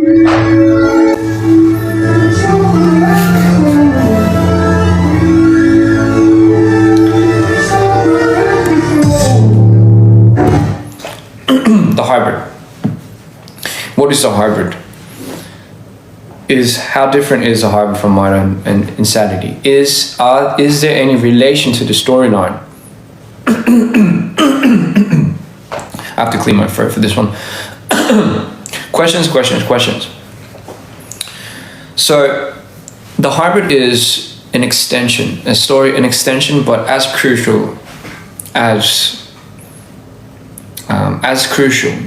The hybrid. What is a hybrid? Is how different is a hybrid from Mito and insanity? Is there any relation to the storyline? I have to clear my throat for this one. Questions. So the hybrid is an extension, an extension, but as crucial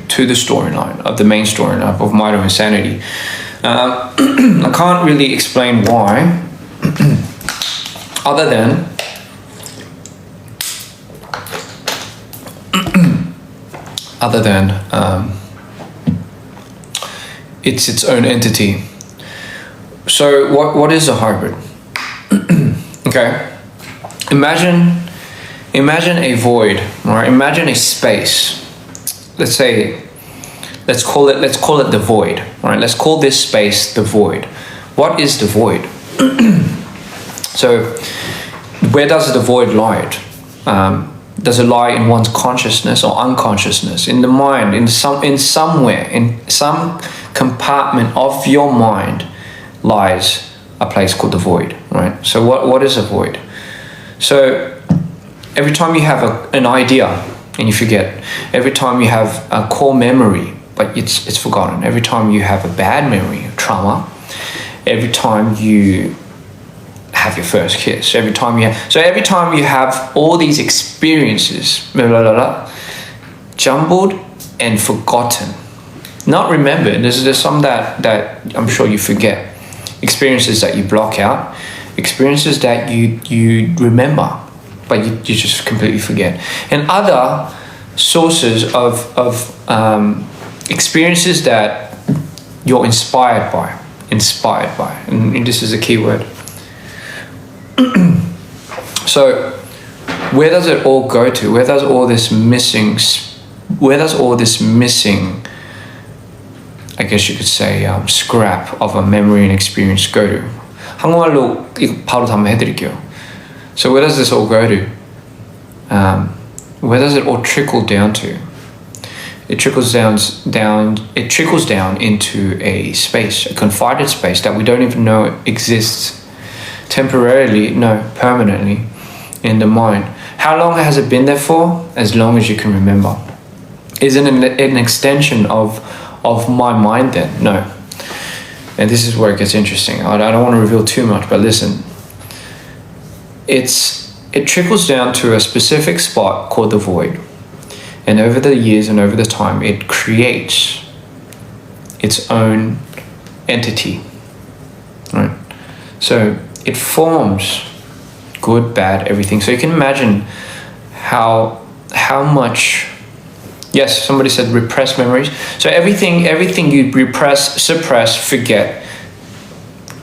to the storyline of the main storyline of Mito Insanity. I can't really explain why, other than it's its own entity. So what is a hybrid? Okay, imagine a void, right? Imagine a space. Let's call it the void, right? Let's call this space the void. What is the void? So where does the void lie? Does it lie in one's consciousness or unconsciousness, in the mind, in somewhere, in some compartment of your mind lies a place called the void, right? So what is a void? So every time you have an idea and you forget, every time you have a core memory but it's forgotten, every time you have a bad memory, trauma, every time you have your first kiss, every time you have all these experiences, jumbled and forgotten, not remembered. There's some that I'm sure you forget, experiences that you block out, experiences that you remember but you just completely forget, and other sources of experiences that you're inspired by, and this is a key word. So where does it all go to? Where does all this missing, I guess you could say, scrap of a memory and experience go to? 한국말로 이거 바로 답변해드릴게요. So where does this all go to? Where does it all trickle down to? It trickles down into a space, a confided space that we don't even know exists temporarily, no, permanently in the mind. How long has it been there for? As long as you can remember. Is it an extension of my mind then? No. And this is where it gets interesting. I don't want to reveal too much, but listen. It trickles down to a specific spot called the void. And over the years and over the time, it creates its own entity, right? So it forms good, bad, everything. So you can imagine how much, yes, somebody said repressed memories. So everything you repress, suppress, forget,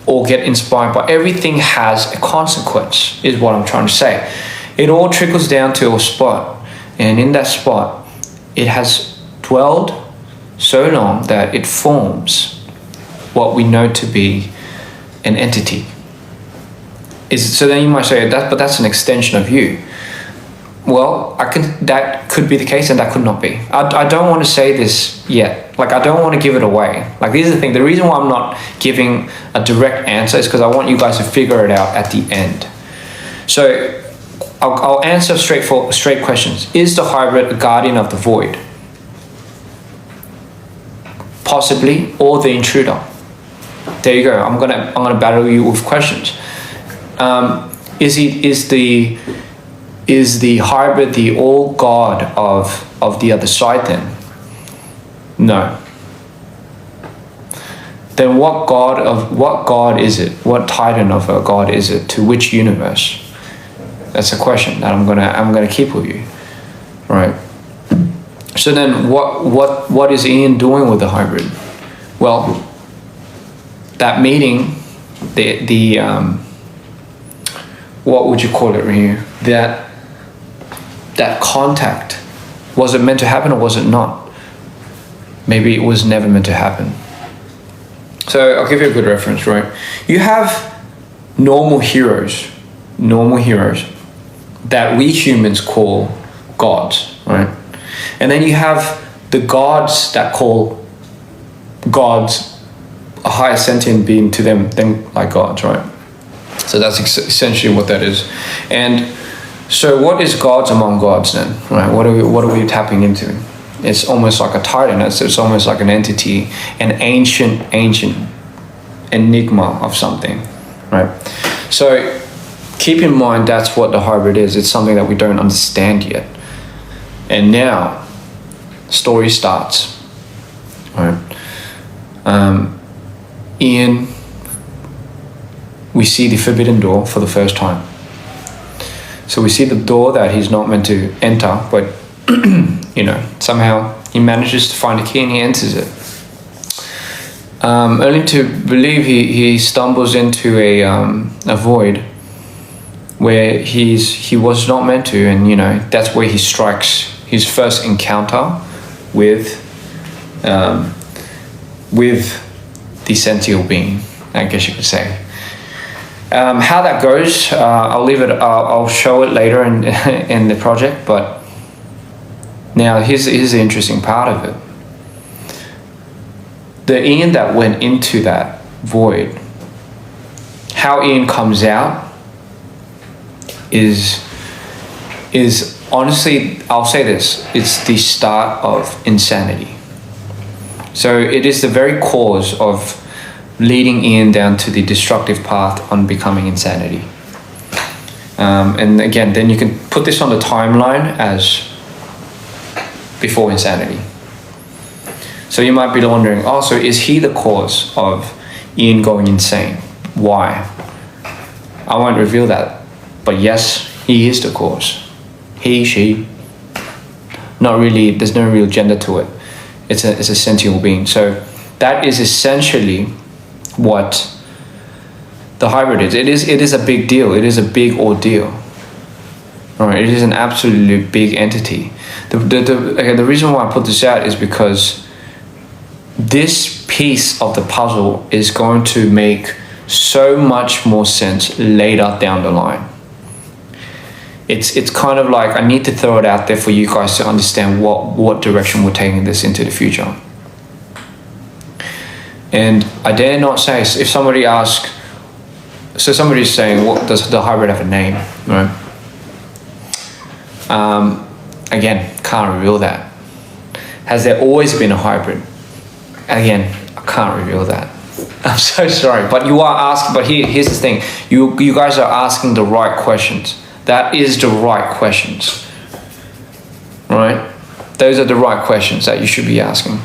or get inspired by, everything has a consequence, is what I'm trying to say. It all trickles down to a spot. And in that spot, it has dwelled so long that it forms what we know to be an entity. So then you might say, but that's an extension of you. Well, that could be the case and that could not be. I don't want to say this yet. Like, I don't want to give it away. Like, these are the things. The reason why I'm not giving a direct answer is because I want you guys to figure it out at the end. So I'll answer straight questions. Is the hybrid a guardian of the void? Possibly, or the intruder. There you go. I'm gonna battle you with questions. Is the hybrid the all god of the other side then? No. Then what god is it? What titan of a god is it? To which universe? That's a question that I'm gonna keep with you, right? So then, what is Ian doing with the hybrid? Well, that meeting, the what would you call it, Ryu? That contact, was it meant to happen or was it not? Maybe it was never meant to happen. So I'll give you a good reference, right? You have normal heroes that we humans call gods, right? And then you have the gods that call gods a higher sentient being to them than like gods, right? So that's essentially what that is. And so what is gods among gods then, right? What are we tapping into? It's almost like a titan. It's almost like an entity, an ancient enigma of something, right? So keep in mind that's what the hybrid is. It's something that we don't understand yet. And now, story starts, right? Ian, we see the forbidden door for the first time. So we see the door that he's not meant to enter, but somehow he manages to find a key and he enters it. Only to believe he stumbles into a void where he was not meant to, and that's where he strikes his first encounter with the sentient being, I guess you could say. How that goes, I'll show it later in the project, but now here's the interesting part of it. The Ian that went into that void, how Ian comes out is honestly, I'll say this, it's the start of insanity. So it is the very cause of leading Ian down to the destructive path on becoming insanity. And again, then you can put this on the timeline as before insanity. So you might be wondering, so is he the cause of Ian going insane? Why? I won't reveal that, but yes, he is the cause. He, she, not really, there's no real gender to it. It's a sentient being. So that is essentially what the hybrid is. It is a big deal. It is a big ordeal. All right, it is an absolutely big entity. The reason why I put this out is because this piece of the puzzle is going to make so much more sense later down the line. It's kind of like I need to throw it out there for you guys to understand what direction we're taking this into the future. And I dare not say, if somebody asks, so somebody's saying, what does the hybrid have a name, right? Again, can't reveal that. Has there always been a hybrid? Again, I can't reveal that. I'm so sorry, but you are asking, but here's the thing, you guys are asking the right questions. That is the right questions, right? Those are the right questions that you should be asking.